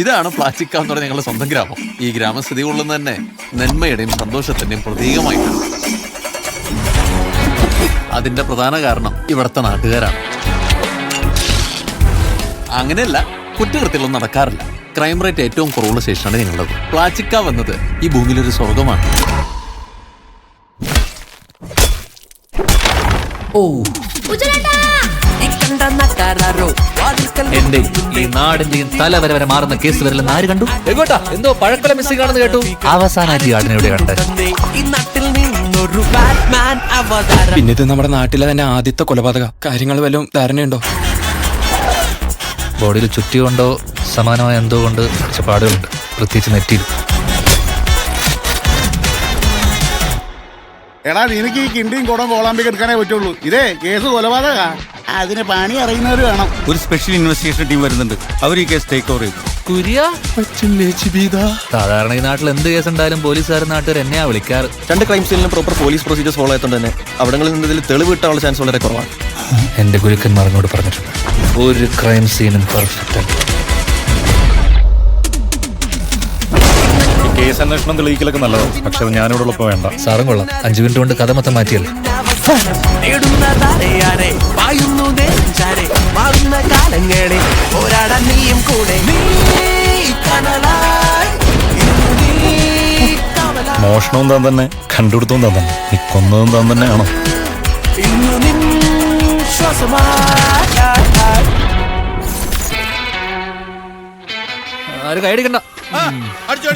ഇതാണ് പ്ലാച്ചിക്കാവ് എന്ന് പറഞ്ഞ ഞങ്ങളുടെ സ്വന്തം ഗ്രാമം. ഈ ഗ്രാമം സ്ഥിതി കൊള്ളുന്നത് തന്നെ നന്മയുടെയും സന്തോഷത്തിന്റെയും പ്രതീകമായിട്ടാണ്. അതിന്റെ പ്രധാന കാരണം ഇവിടുത്തെ നാട്ടുകാരാണ്. അങ്ങനെയല്ല, കുറ്റകൃത്യങ്ങളൊന്നും നടക്കാറില്ല. ക്രൈം റേറ്റ് ഏറ്റവും കുറവുള്ള സ്റ്റേഷനാണ് ഞങ്ങളുടേത്. പ്ലാച്ചിക്കാവ് എന്നത് ഈ ഭൂമിയിലൊരു സ്വർഗമാണ്. എന്റെ ഈ നാടിന്റെയും തല വരെ വരെ മാറുന്ന കേസ് വരില്ലെന്ന് ആര് കണ്ടു? എങ്ങോട്ടാ എന്തോ പഴക്കൊല മിസ്സിംഗ് ആണെന്ന് കേട്ടു. അവസാനമായിട്ട് ഈ ആടിനെ എവിടെ കണ്ടത്? പിന്നെ ഇത് നമ്മുടെ നാട്ടിലെ തന്നെ ആദ്യത്തെ കൊലപാതക. കാര്യങ്ങൾ വല്ലതും ധാരണയുണ്ടോ? ബോഡിയിൽ ചുറ്റികൊണ്ടോ സമാനമായ എന്തോ കൊണ്ട് പാടുകളുണ്ട്, പ്രത്യേകിച്ച് നെറ്റിയിൽ. എടാ, നിനക്ക് ഈ കിണ്ടിയും കുടം കോളാമ്പിക്ക് എടുക്കാനേ പറ്റുള്ളൂ. ഇതേ കേസ് കൊലപാതക. അതിന് പണി അറിയുന്നവർ വേണം. ഒരു സ്പെഷ്യൽ ഇൻവെസ്റ്റിഗേഷൻ ടീം വരുന്നുണ്ട്. അവർ ഈ കേസ് ടേക്ക് ഓവർ ചെയ്തു. സാധാരണ ഈ നാട്ടിൽ എന്ത് കേസ് ഉണ്ടായാലും പോലീസുകാരും നാട്ടുകാർ എന്നെയാ വിളിക്കാറ്. 2 ക്രൈം സീനിലും പ്രോപ്പർ പോലീസ് പ്രൊസീജിയേഴ്സ് ഫോളോ ആയതുകൊണ്ട് തന്നെ അവിടങ്ങളിൽ നിന്നതിൽ തെളിവ് കിട്ടാനുള്ള ചാൻസ് വളരെ കുറവാണ്. എന്റെ ഗുരുക്കന്മാർ എന്നോട് പറഞ്ഞിട്ടുണ്ട്, ഒരു ക്രൈം സീനും പെർഫെക്റ്റ് അല്ല. കേസ് അന്വേഷണം തെളിയിക്കലൊക്കെ നല്ലതാണ്, പക്ഷെ ഞാനിവിടെ ഉള്ളപ്പോൾ വേണ്ട. സാറും കൊള്ളാം, 5 മിനിറ്റ് കൊണ്ട് കഥ മൊത്തം മാറ്റിയല്ലേ. മോഷണവും താൻ തന്നെ, കണ്ടുപിടുത്തവും താൻ തന്നെ, നീ കൊന്നതും താൻ തന്നെയാണോ? ആരും കൈയടിക്കണ്ട. അടിച്ചോ